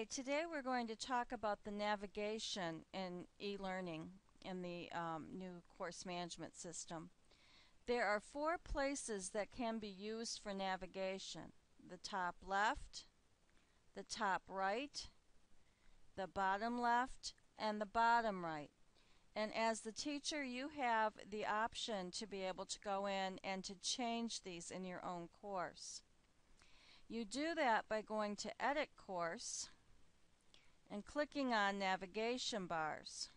Hi, today we're going to talk about the navigation in e-learning in the new course management system. There are 4 places that can be used for navigation: the top left, the top right, the bottom left, and the bottom right. And as the teacher, you have the option to be able to go in and to change these in your own course. You do that by going to Edit Course and clicking on navigation bars.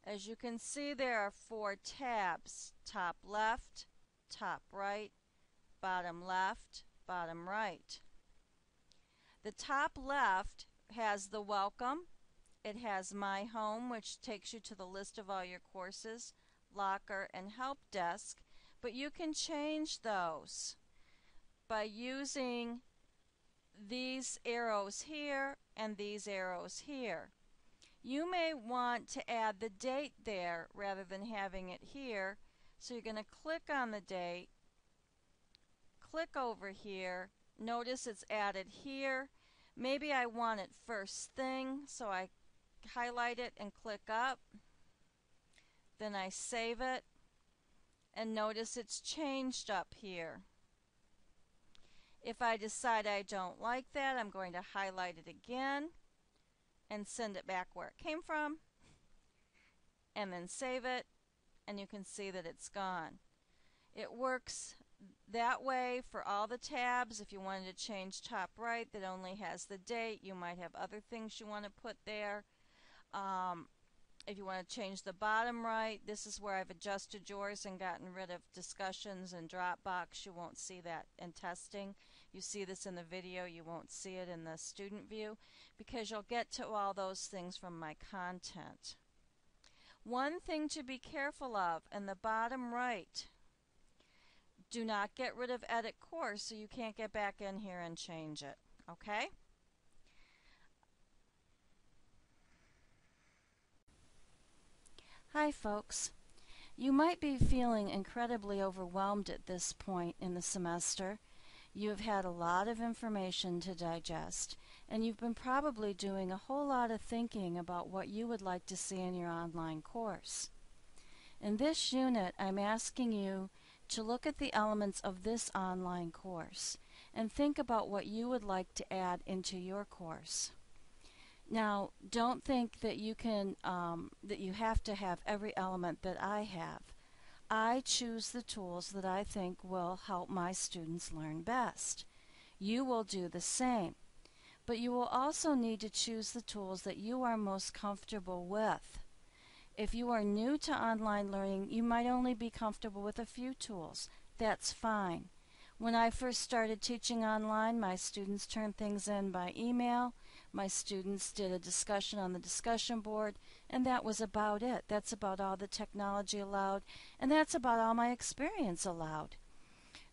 As you can see, there are 4 tabs: top left, top right, bottom left, bottom right. The top left has the welcome. It has My Home, which takes you to the list of all your courses, Locker, and Help Desk, but you can change those by using these arrows here and these arrows here. You may want to add the date there rather than having it here, so you're going to click on the date, click over here, notice it's added here. Maybe I want it first thing, so I highlight it and click up, then I save it, and notice it's changed up here. If I decide I don't like that, I'm going to highlight it again and send it back where it came from, and then save it, and you can see that it's gone. It works that way for all the tabs. If you wanted to change top right, that only has the date. You might have other things you want to put there. If you want to change the bottom right, this is where I've adjusted yours and gotten rid of discussions and Dropbox. You won't see that in testing. You see this in the video, you won't see it in the student view, because you'll get to all those things from my content. One thing to be careful of in the bottom right: do not get rid of Edit Course, so you can't get back in here and change it. Okay? Hi folks. You might be feeling incredibly overwhelmed at this point in the semester. You've had a lot of information to digest, and you've been probably doing a whole lot of thinking about what you would like to see in your online course. In this unit, I'm asking you to look at the elements of this online course and think about what you would like to add into your course. Now, don't think that you have to have every element that I have. I choose the tools that I think will help my students learn best. You will do the same, but you will also need to choose the tools that you are most comfortable with. If you are new to online learning, you might only be comfortable with a few tools. That's fine. When I first started teaching online, my students turned things in by email. My students did a discussion on the discussion board, and that was about it. That's about all the technology allowed, and that's about all my experience allowed.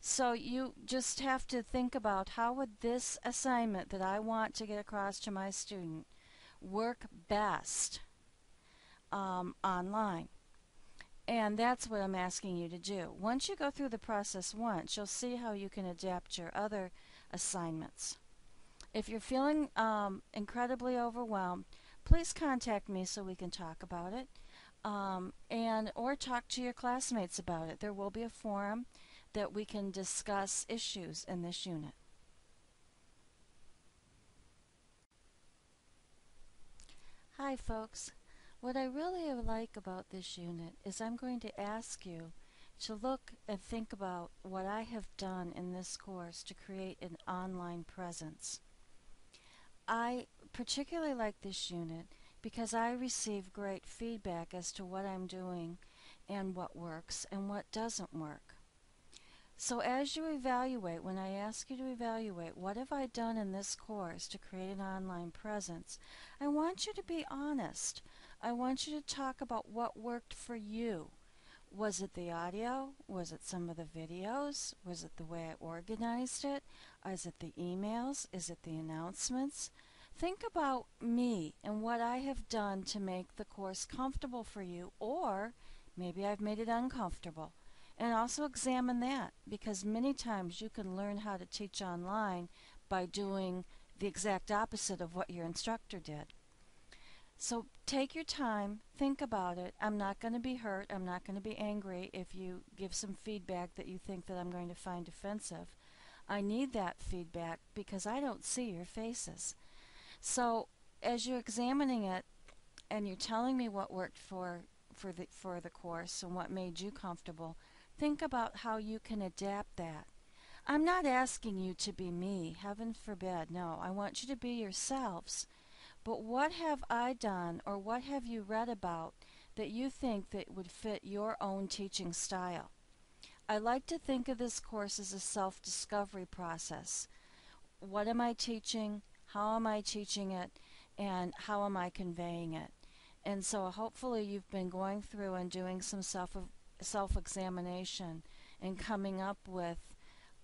So you just have to think about, how would this assignment that I want to get across to my student work best online? And that's what I'm asking you to do. Once you go through the process once, you'll see how you can adapt your other assignments. If you're feeling incredibly overwhelmed, please contact me so we can talk about it, or talk to your classmates about it. There will be a forum that we can discuss issues in this unit. Hi folks. What I really like about this unit is I'm going to ask you to look and think about what I have done in this course to create an online presence. I particularly like this unit because I receive great feedback as to what I'm doing and what works and what doesn't work. So as you evaluate, when I ask you to evaluate what have I done in this course to create an online presence, I want you to be honest. I want you to talk about what worked for you. Was it the audio? Was it some of the videos? Was it the way I organized it? Is it the emails? Is it the announcements? Think about me and what I have done to make the course comfortable for you, or maybe I've made it uncomfortable. And also examine that, because many times you can learn how to teach online by doing the exact opposite of what your instructor did. So take your time, think about it. I'm not going to be hurt. I'm not going to be angry if you give some feedback that you think that I'm going to find offensive. I need that feedback because I don't see your faces. So as you're examining it and you're telling me what worked for the course and what made you comfortable, think about how you can adapt that. I'm not asking you to be me, heaven forbid. No, I want you to be yourselves. But what have I done or what have you read about that you think that would fit your own teaching style? I like to think of this course as a self-discovery process. What am I teaching? How am I teaching it? And how am I conveying it? And so hopefully you've been going through and doing some self-examination and coming up with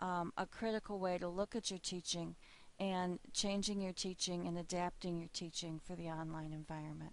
a critical way to look at your teaching and changing your teaching and adapting your teaching for the online environment.